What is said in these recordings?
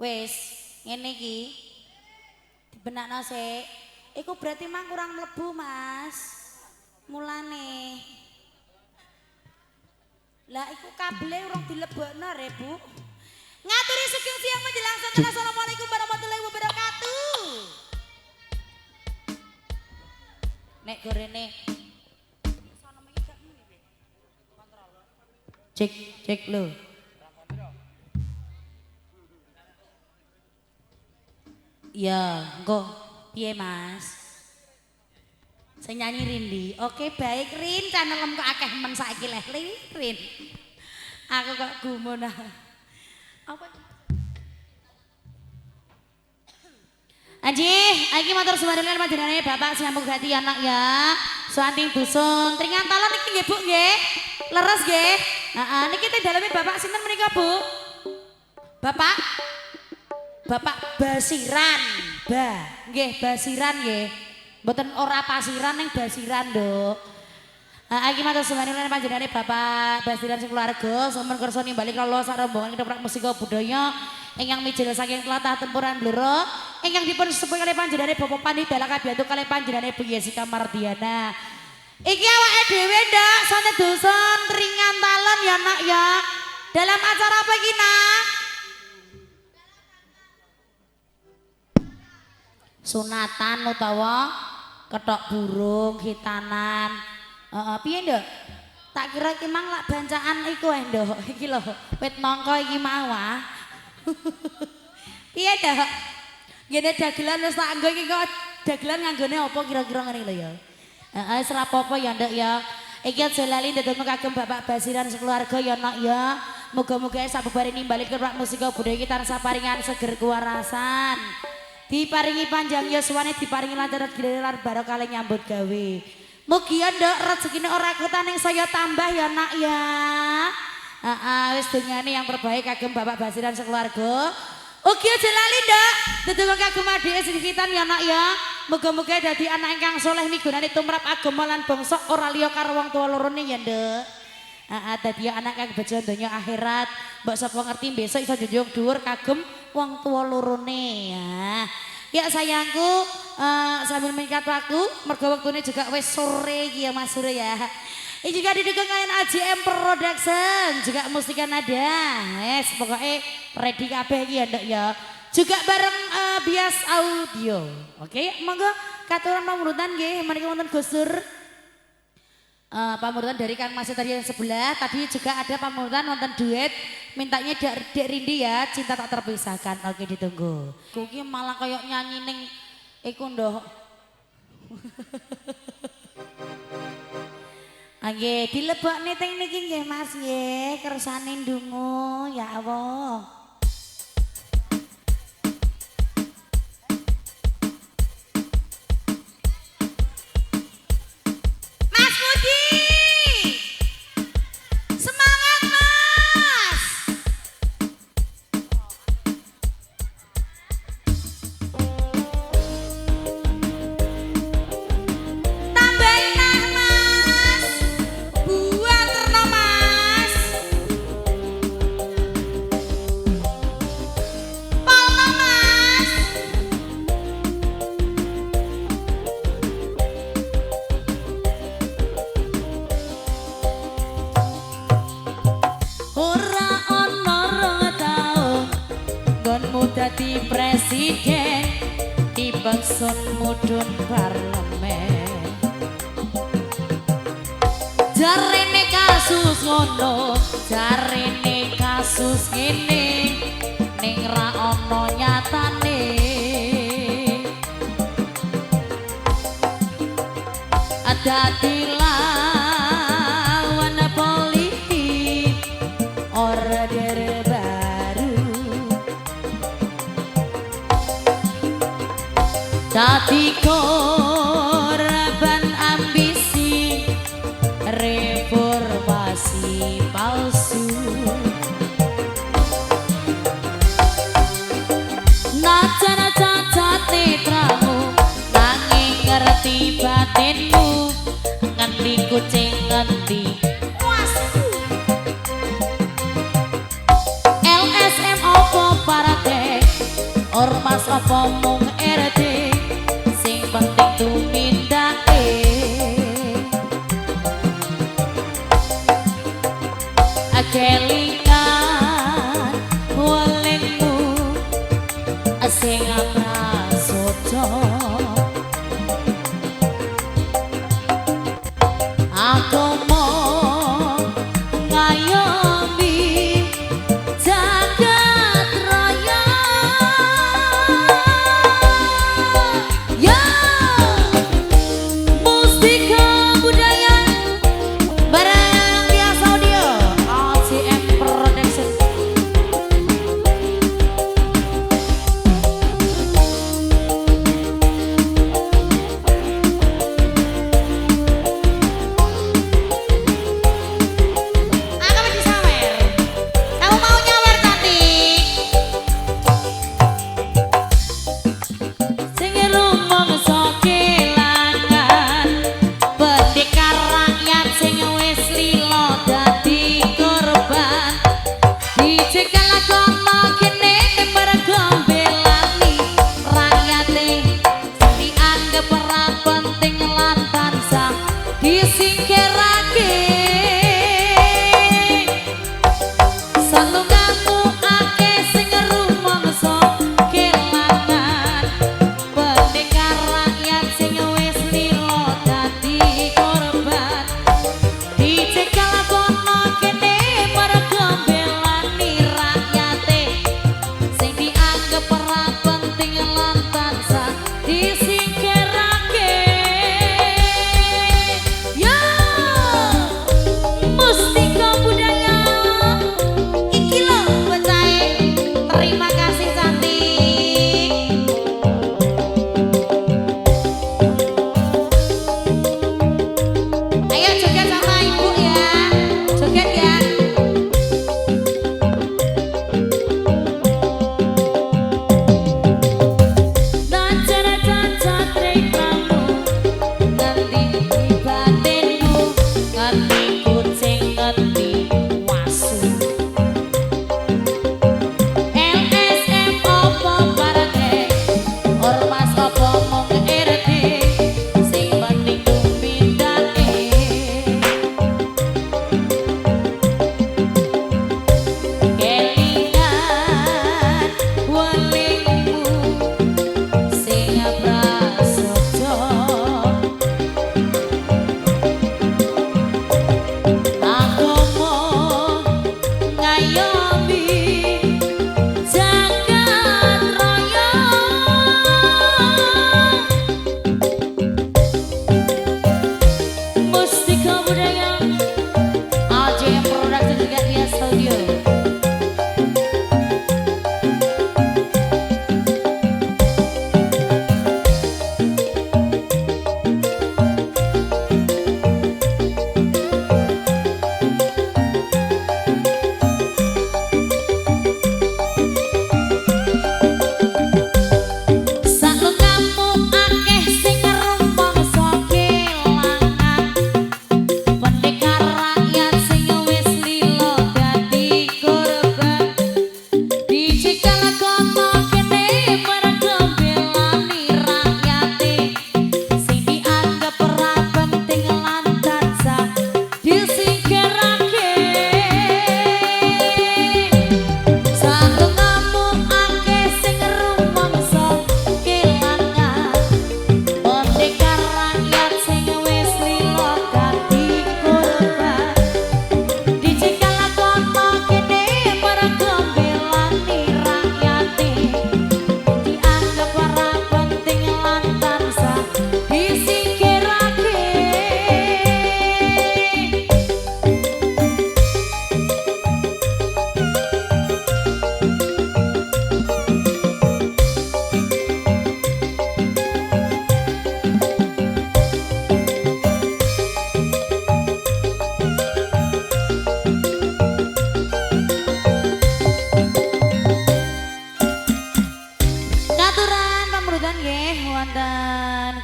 Wis, ngene iki. Dibenakno sik. Iku berarti mang kurang mlebu, Mas. Mulane. Lah iku kabele urung dilebokno re, Bu. Ngaturi sugeng siang menjelang sonten. Assalamualaikum warahmatullahi wabarakatuh. Nek gorene. Cek lho. Ya, engko piye Mas? Saya nyanyi Rindi. Oke, baik Rin, channelem kok akeh men saiki leh Rin. Aku kok gumun. Apa? Anji, iki motor suwarene panjenengane Bapak Siambung Gati anak ya. Suwanting dusun, Tringan Talon iki nggih Bu nggih. Leres nggih. Heeh, niki teng daleme Bapak sinten menika Bu? Bapak Basiran. Nggih, Basiran nggih. Mboten ora pasiran ning Basiran, Nduk. Iki matur suwune panjenengane Bapak Basiran sekeluarga sampun kersa nimbali kula sak rombongan ketoprak musika budaya ingkang mijil saking tlatah tempuran Blora ingkang dipun sepuh kalih panjenengane Bapak Pandi Dala kabiyantu kalih panjenengane Bu Yesika Mardiana. Iki awake dhewe ndak sane dusun Tringan Talon ya Nak ya. Dalam acara apa iki Nak? Sunatan utawa ketok burung hitanan. Piye Nduk? Tak kira iki mang lak bancaan iku Nduk. Iki lho, wit nangka iki mau ah. Piye Nduk? Ngene dagelan wis tak nggo iki kok dagelan nganggone apa kira-kira ngene lho ya. Heeh, wis ra apa-apa ya Nduk ya. Iki aja lali ndedonga kagem Bapak Basiran sekeluarga ya Nak ya. Muga-muga sabubare nimbali kerak musika budaya kita tansah paringan seger kewarasan. Diparingi panjang yuswane, diparingi lancar gilir barokah nyambut gawe. Mugi Nduk rezekine ora kutan ning saya tambah ya Nak ya. Wis dongane yang terbaik kagem Bapak Basiran sekeluarga. Ugi aja lali Nduk ndedonga kagem adike sedhikitan ya Nak ya. Muga-muga dadi anak ingkang saleh migunani tumrap agama lan bangsa ora liya karo wong tuwa lorone ya Nduk. Dadi anak kang bejo donya akhirat. Mbok sapa ngerti besok iso njunjung dhuwur kagem wong tuwa lorone ya. Ya sayangku, sambil mengikat waktu, mergo waktune juga wis sore iki ya Mas Sure ya. Ini juga didukung kalian AJM Production, juga musika nada. Yes, pokoknya ready kabeh iki ya Nduk ya. Juga bareng Bias Audio. Oke, monggo katuran pamurutan nggih, menika wonten Gus Dur. Pamurutan dari Kang Mas tadi yang sebelah. Tadi juga ada pamurutan nonton duet mintanya Dek Rindi ya, cinta tak terpisahkan. Oke, ditunggu. Kuki malah kayak nyanyi ning iku ndok. Oke, dilebokne teng niki nggih Mas nggih, kersane ndonga ya Allah. Dadi presiden dibangsun mudhun parlemen. Jarene kasus ngono, jarene kasus ngene, ning ra ana nyatane. Dadi lawan politik order dadi korban ambisi reformasi palsu. Najan cacat netramu nanging ngerti batinmu, ngendi kucing ngendi LSM opo parate ormas apa mung RT sing penting tumindake kelingan walengmu sing prasojo aku mau ngayomi jagat raya ya mustika budaya barang biasa audio ACM Production.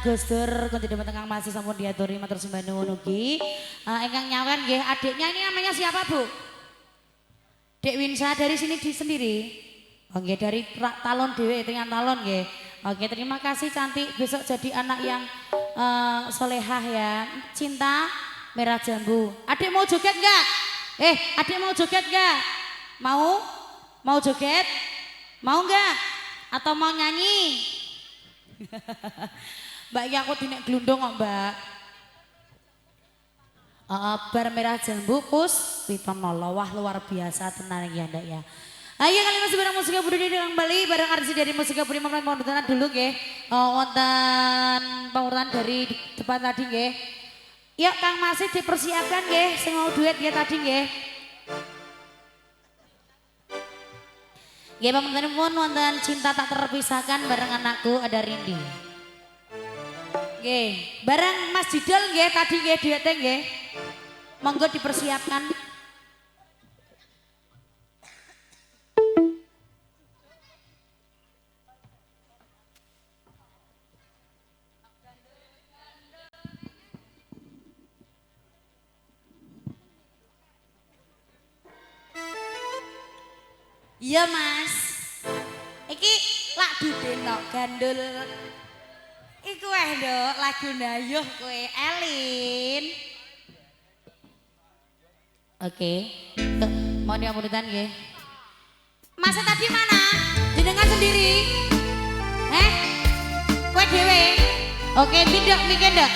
Gus Dur kunti demet Kang Masih sampun diaturi matur sembah nuwun ugi. Ingkang nyawen nggih adiknya ini namanya siapa, Bu? Dek Winsa dari sini di sendiri. Oke, dari talon dewe dengan talon nggih. Oke, terima kasih cantik. Besok jadi anak yang solehah ya. Cinta merah jambu. Adik mau joget enggak? Adik mau joget enggak? Mau? Mau joget? Mau enggak? Atau mau nyanyi? Mbak ya aku dinek glundung kok, Mbak. Bar merah jambu kus pitono wah luar biasa tenan ya ndak ya. Ayo kali masih bareng Musika Budi dengan Bali bareng artis dari Musika Budi mulai pengurutan dulu nggih. Wonten pengurutan dari depan tadi nggih. Yuk Kang Masih dipersiapkan nggih sing mau duet nggih tadi nggih. Nggih pamunten pun wonten cinta tak terpisahkan bareng anakku ada Rindi. Nggih, bareng Mas Jidol nggih tadi nggih duetnya nggih. Monggo dipersiapkan. Iya Mas, iki lak dudeno gandul. Iku dok lagu nayuh kowe Elin. Oke, mau diamuritan nggih. Mas tadi mana? Didengar sendiri? Kowe dhewe? Oke, tidak mikir ndak?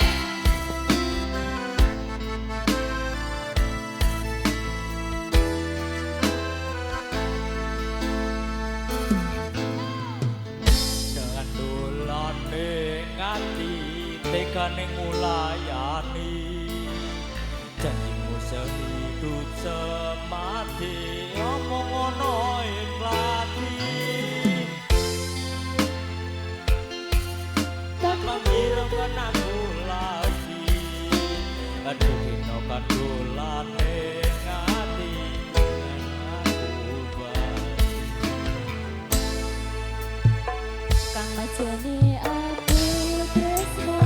Tekane ngulayani janjimu sehidup semati omong ono ikhlasi tak mengira kan aku lagi aduh dino kan dolane ngati aku basi Kang Majene aku tresno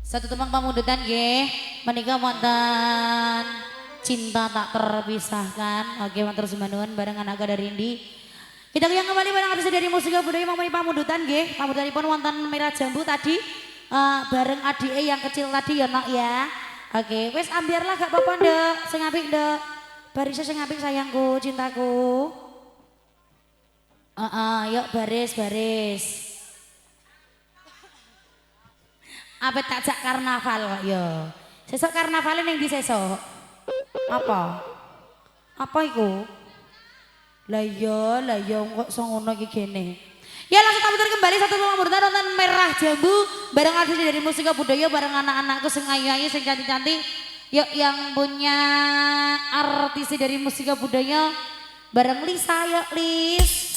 Satu temang pamundutan nggih. Menika wonten cinta tak terpisahkan. Oke, matur sembah bareng anak dari Indi. Kita yang kembali bareng artis dari musika budaya mamani pamundutan nggih. Pamundutanipun wonten Merah Jambu tadi bareng adike yang kecil tadi ya nak ya. Oke, wes ambiarlah gak apa-apa ndek. Sing apik ndek. Baris sing apik sayangku, cintaku. Yuk baris. Apa tak jak karnaval kok ya. Sesuk karnaval ning ndi sesuk? Apa? Apa iku? Lah iya kok iso ngono iki gene. Ya langsung tampil kembali satu pemurtan nonton Merah Jambu bareng artis dari musika budaya bareng anak-anakku sing ayu-ayu sing cantik-cantik. Yuk yang punya artis dari musika budaya bareng Lisa yuk Lis.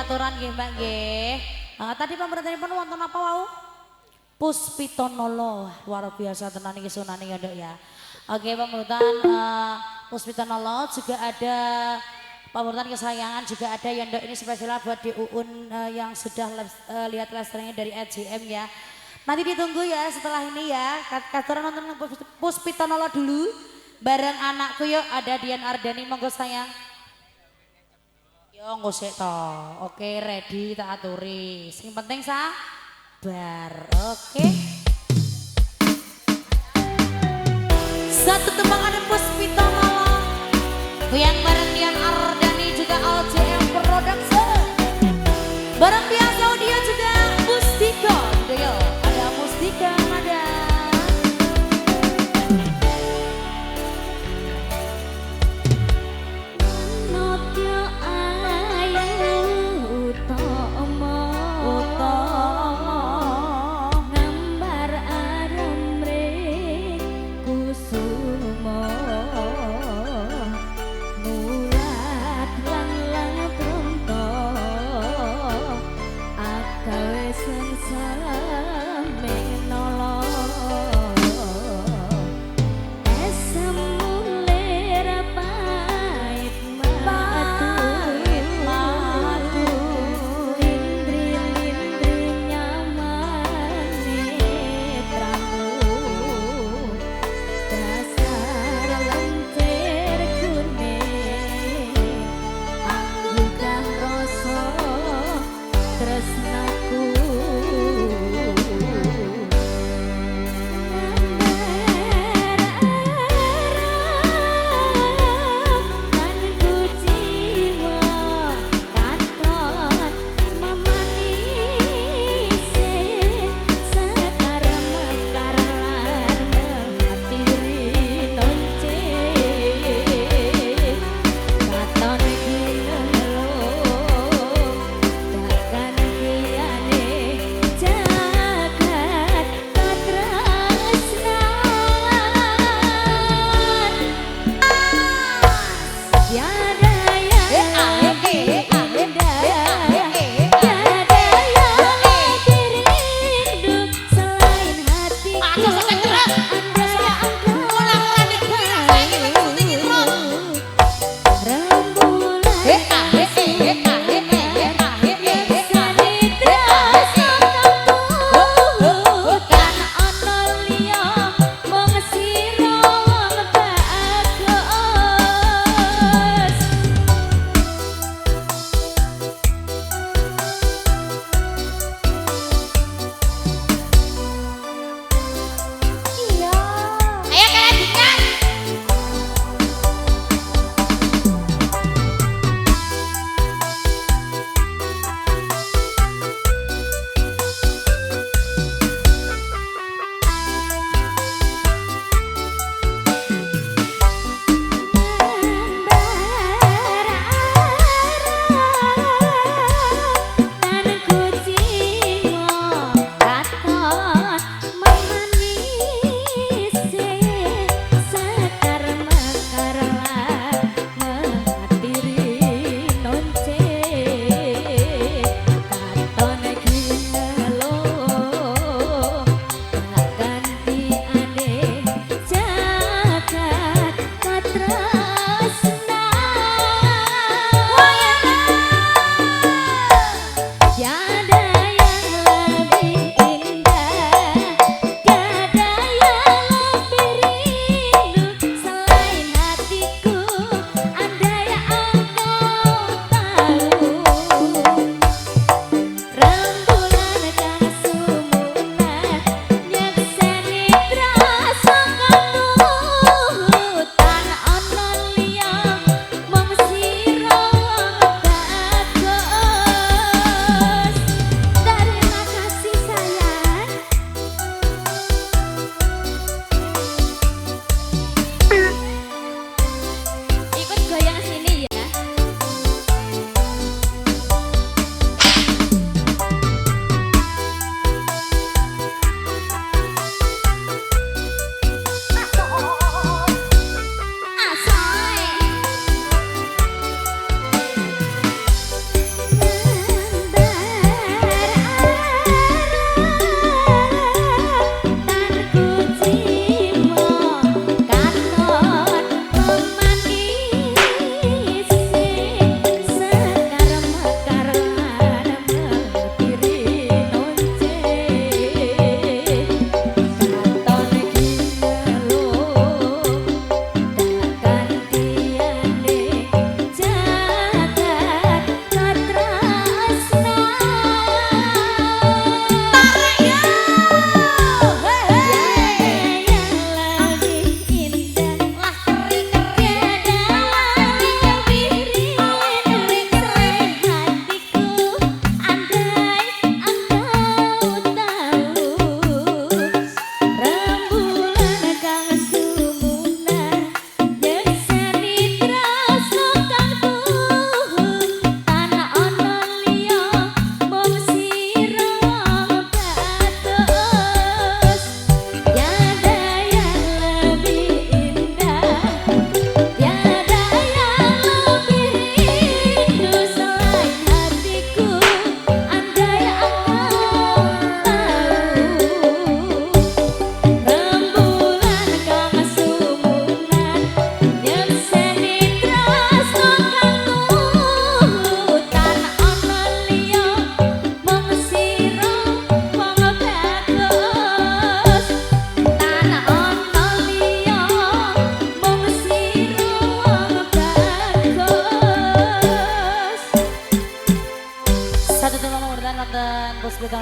aturan nggih Mbak nggih. Tadi pemerintahanipun wonten apa wau? Puspitonolo. Luar biasa tenan iki sunane ya Nduk ya. Oke pemerintahan Puspitonolo juga ada pemerintahan kesayangan juga ada ya Nduk, ini spesial buat di Uun yang sudah lihat live streamingnya dari EJM ya. Nanti ditunggu ya setelah ini ya. Katuran nonton Puspitonolo dulu bareng anakku yuk, ada Dian Ardani monggo sayang. Yo ngosek to. Oke, ready tak aturi. Sing penting sabar. Oke. Satu tembangan Puspitonolo. Yang bareng Dian Ardani juga LJM Production. Bareng biasa audio juga Mustika. Yo, ada Mustika ada.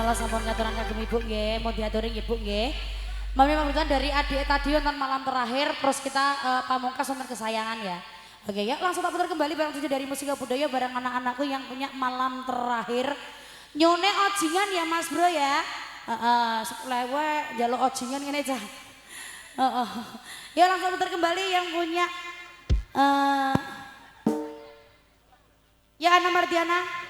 salah sampun ngaturan kagem Ibu nggih, mau diaturi nggih Bu nggih. Mami pamitan dari adik tadi wonten malam terakhir, terus kita pamungkas wonten kesayangan ya. Oke ya, langsung tak putar kembali barang tujuh dari musik budaya bareng anak-anakku yang punya malam terakhir. Nyone ojingan ya Mas Bro ya. Lewe jaluk ojingan ngene cah. Ya langsung putar kembali yang punya ya Ana Mardiana.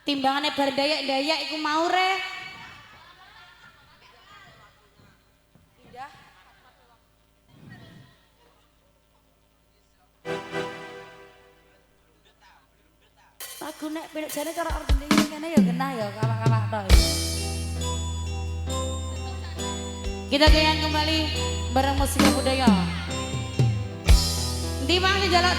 Timbangannya bar dayak iku mau re. Lagu nek pilih jane cara ordene kene ya genah ya kawak-kawak tok. Kita goyang kembali bareng musik budaya. Ndi Bang jalan.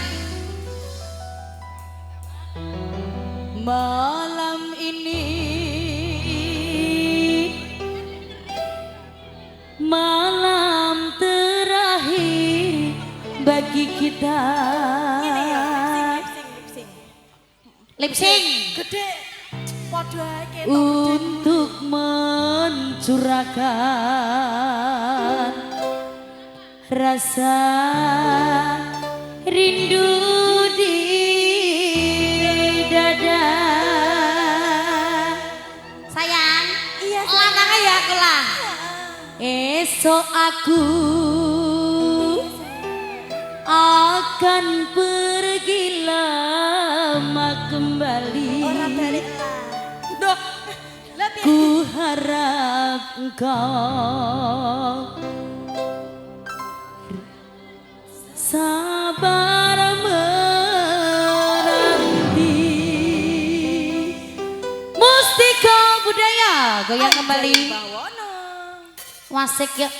Malam ini malam terakhir bagi kita. Lip-sync Gede podo ae untuk mencurahkan rasa rindu di dada. Sayang, iya lanang ya kelah. Esok aku akan pergi lama kembali. Orang balik lah. Dok, ku harap engkau sabar menanti. Mustika budaya goyang kembali. Wasik ya.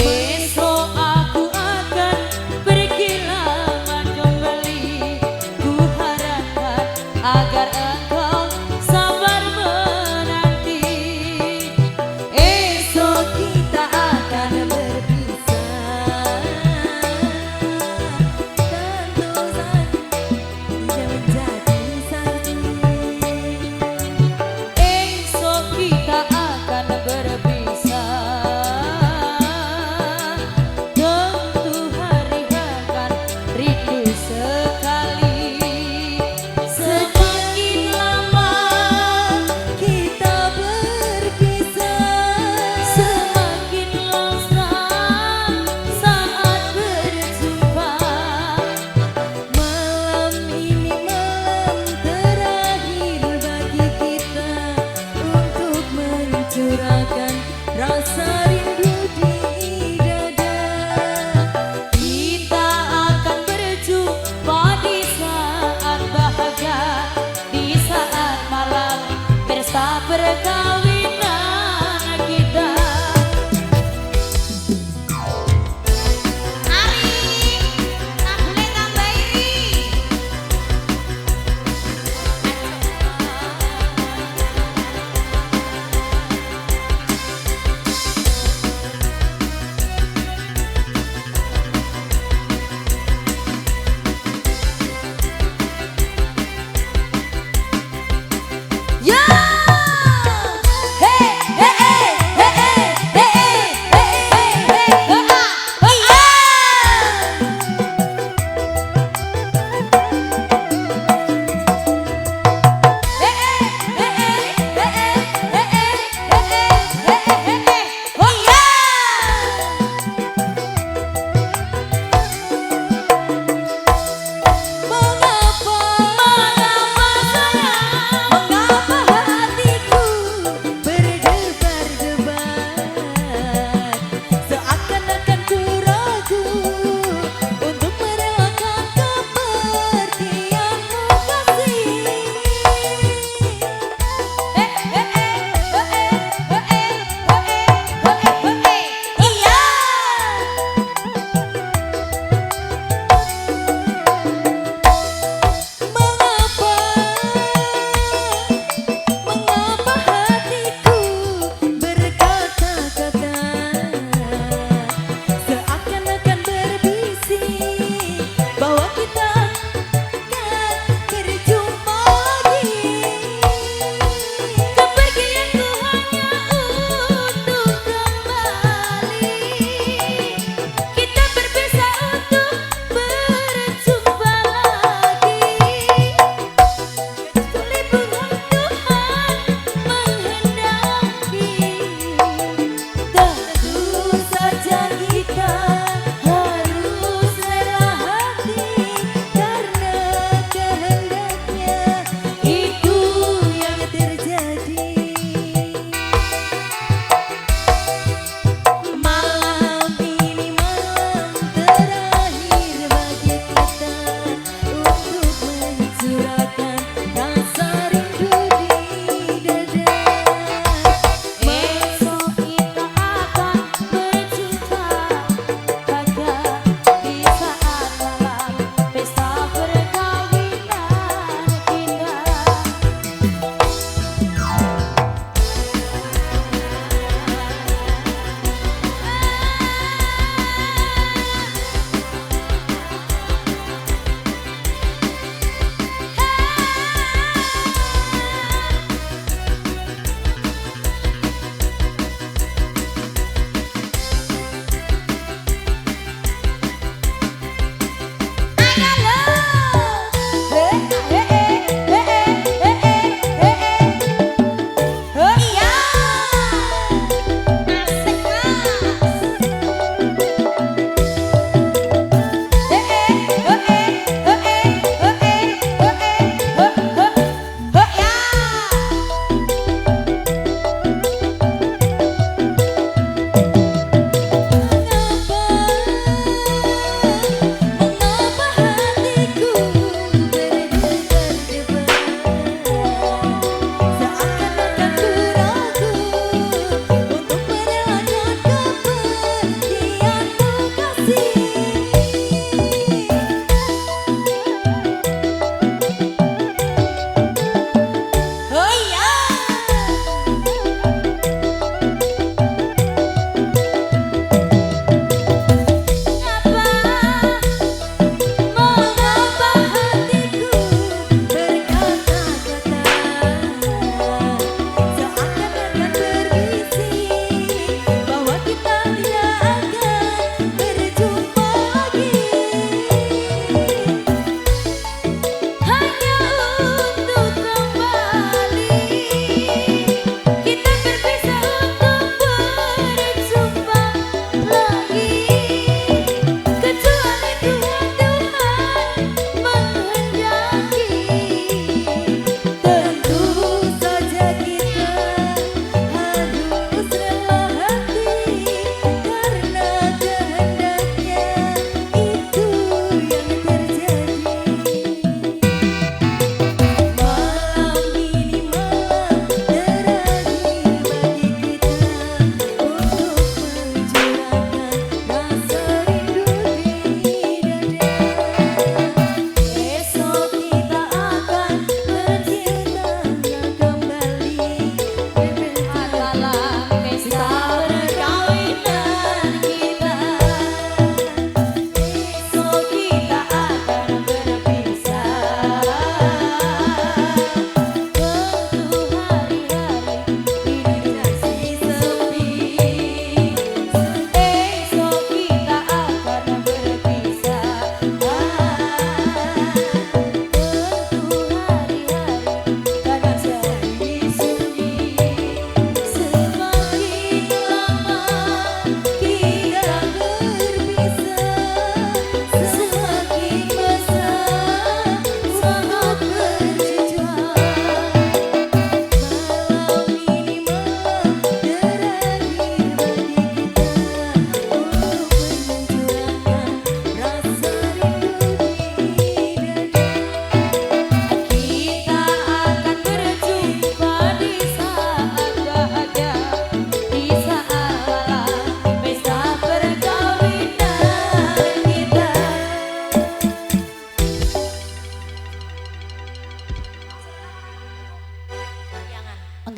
Esok aku akan pergi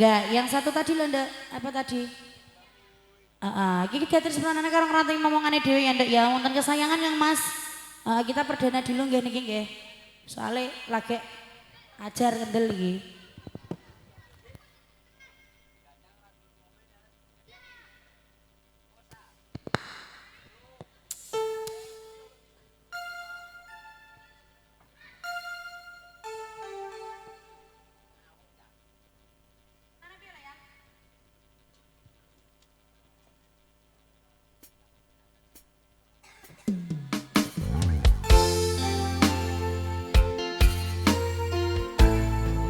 Enggak, yang satu tadi lho Ndek, apa tadi? Iki teater sebenarnya karo ngeranting ngomongane dhewe ya Ndek ya, wonten kesayangan yang Mas. Kita perdana dulu nggih niki nggih. Soale lagi ajar kendel iki.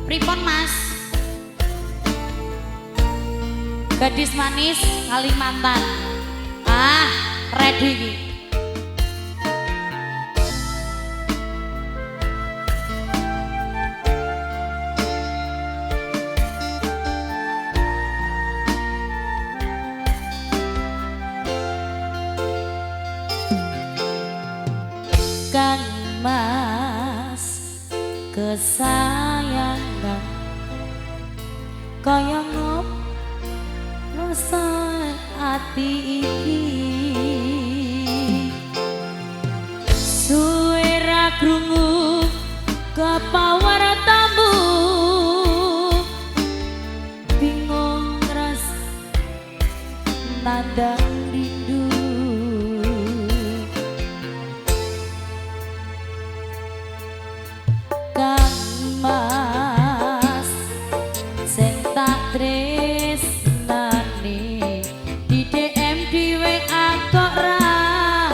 Pripun Mas? Gadis manis Kalimantan. Ready iki. Kang Mas kesayangan kaya ngop rasa ati iki suwe ra krungu kepawartamu bingung ras nandang rindu Kang Mas sing tak tresnani di DM di WA kok ra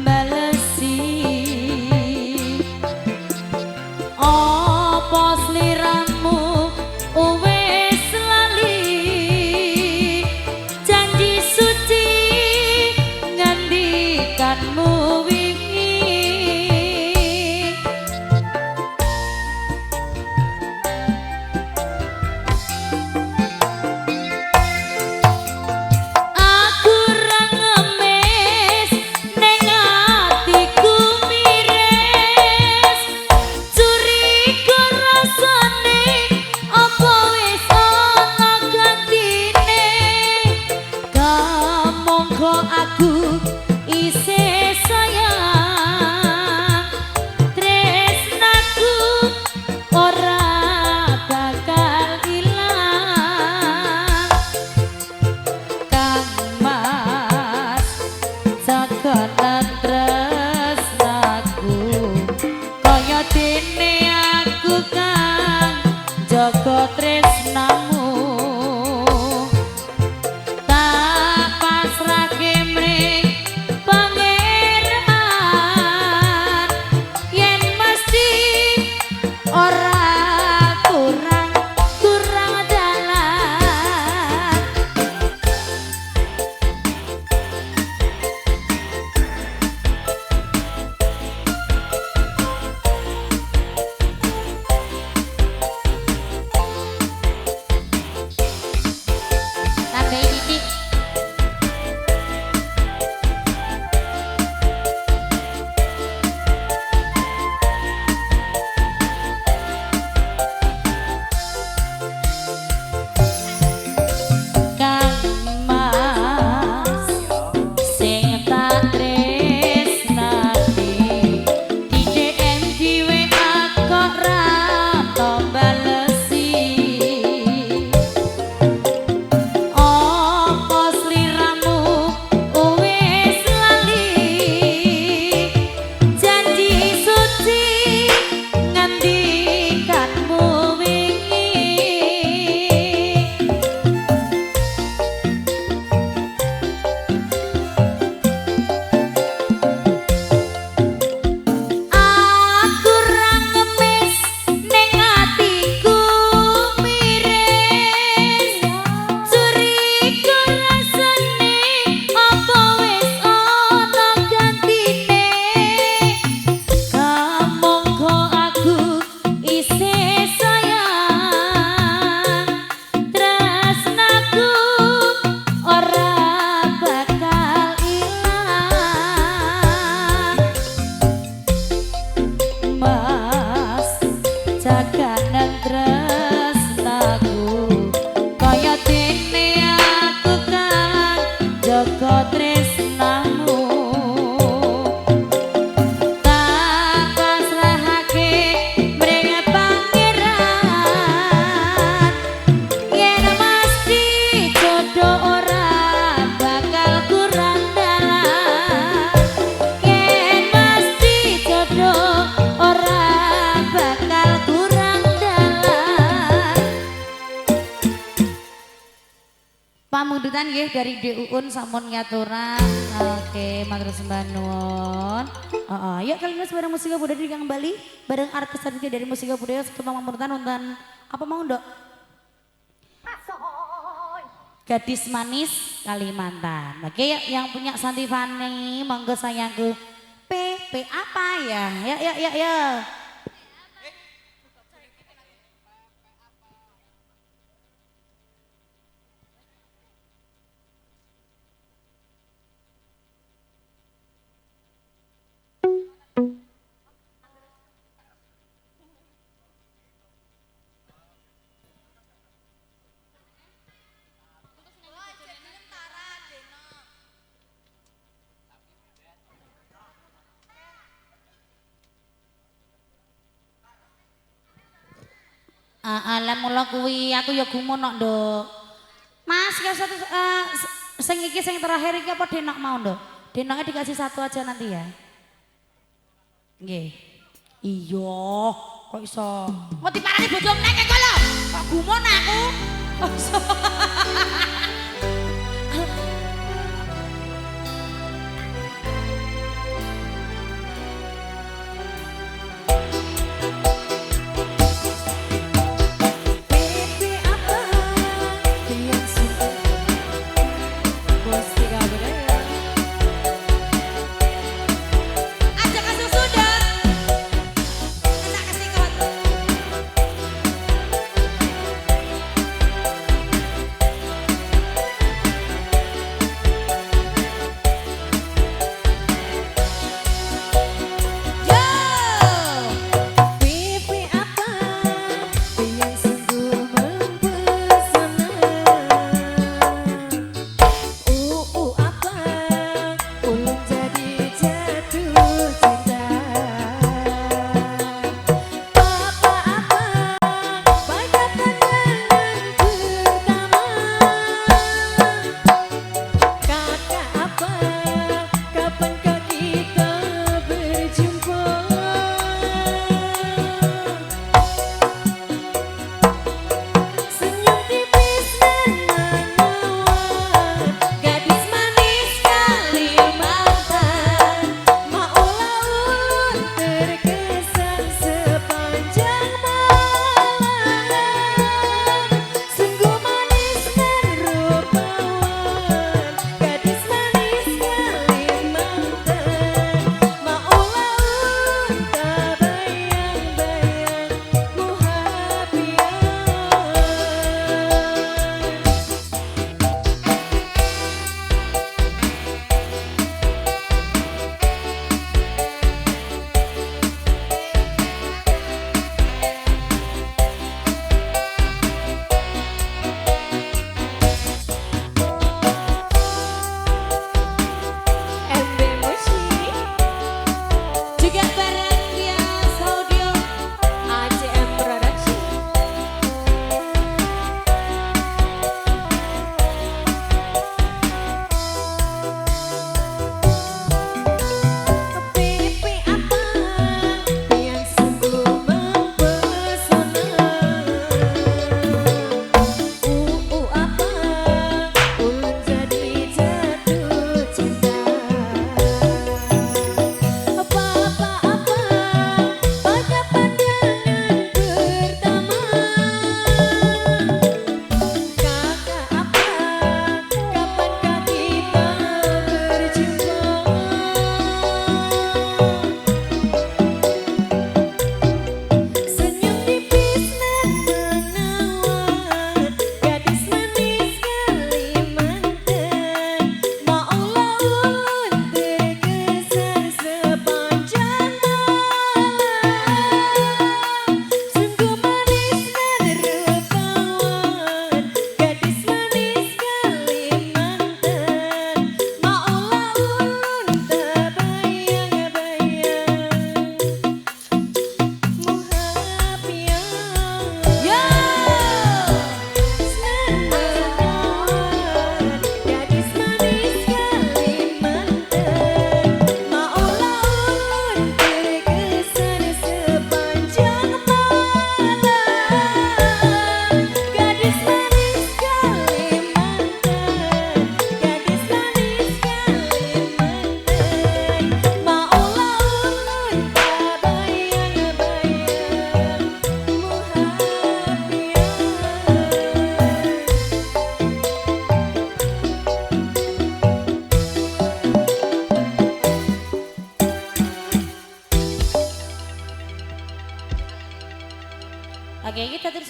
balesi apa sliramu wis lali janji suci ngandikanmu wingi aku ra ngemis ning atiku miris curiga rasane apa wis ana gantine kamangka aku isih sayang tresnaku ora bakal ilang Kang Mas sakonan tresnaku kaya dene aku kang jaga tresnamu tak pasrahke mring pangeran yen mesti ora kurang dalan pangundutan nggih dari DUUN sampun ngaturan. Oke, matur sembah nuwun. Yuk kali ini bareng musika budaya kembali bareng artis-artis dari musika budaya sekitar pangundutan wonten apa mau ndok? Gadis manis Kalimantan. Oke, yang punya Santifani monggo sayangku. P apa ya? Ya. Alam mula kuwi aku ya gumun nok, Nduk. Mas, ya satu sing iki sing terakhir iki apa denok mau, Nduk? Denoknya dikasih satu aja nanti ya. Nggih. Iya, kok iso. Mau diparani bojo meneh kok lho. Kok gumun aku? Kok iso.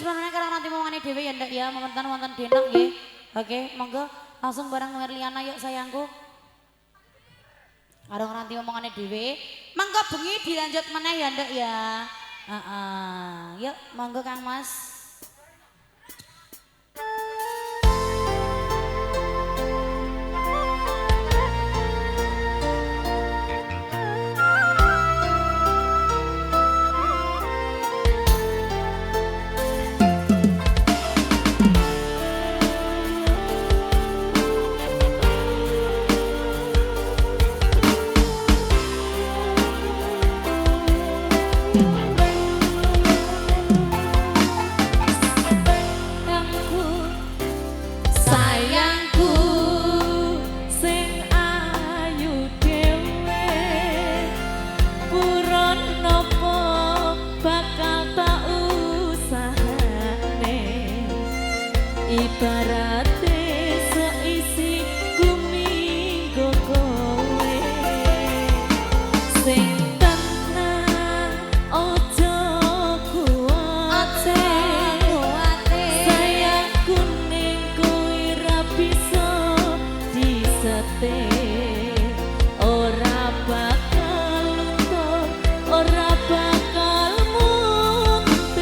sebenarnya karena nanti mau ngane dewe ya ndak ya, momentan wonten denok nggih. Oke, monggo langsung bareng Merliana yuk sayangku. Karo nganti omongane dhewe, mangko bengi dilanjut meneh ya ndak ya. Heeh. Yuk, monggo Kang Mas. Ibarate seisi bumi nggo kowe sing tenang ojo kuwate sayangku ning kowe ra bisa disetir ora bakal luntur ora bakal muntir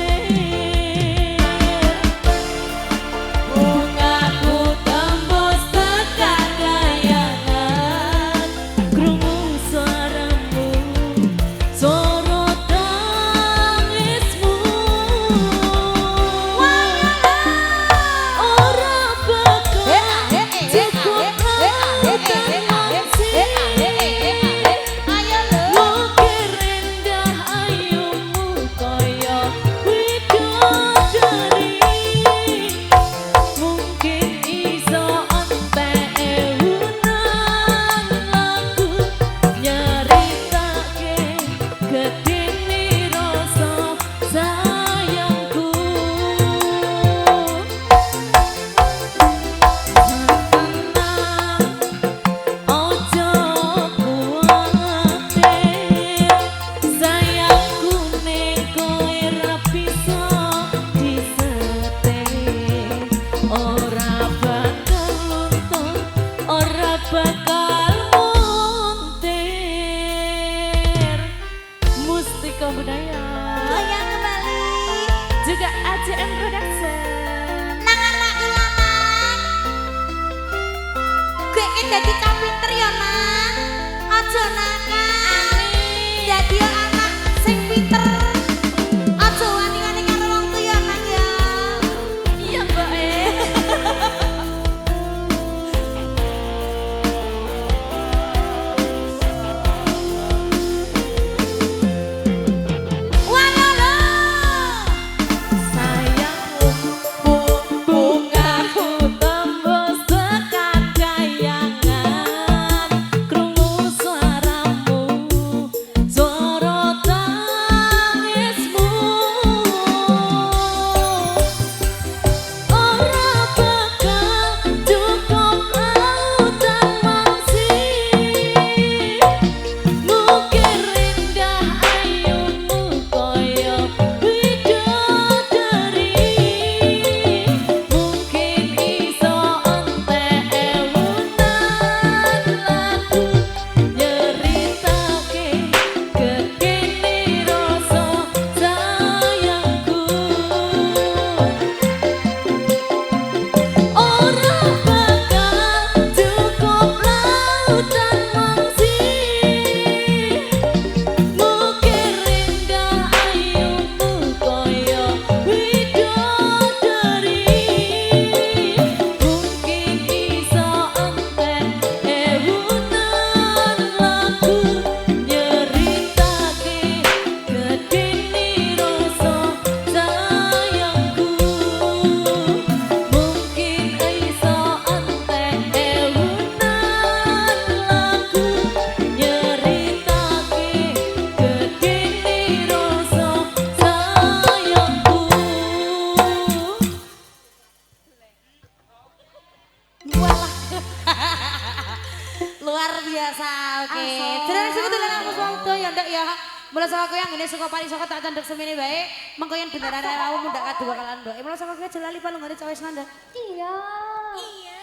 Budaya Goyang kembali juga ACM Production. Nangan nak ulanan gue ini jadi kapinter ya nang aja nakal jadi anak sing pinter aja wani-wani karo wong tuya nang ya Iya mbak Luar biasa, oke. Asal. Terima kasih betul aku waktu ya ndak ya. Mula saka kowe anggone saka paling saka tak candhek semene wae. Mengko yen beneran awakmu mundak kadua kalan ndok. Mula saka kowe aja lali palunggane cawes nandha. Iya. Iya.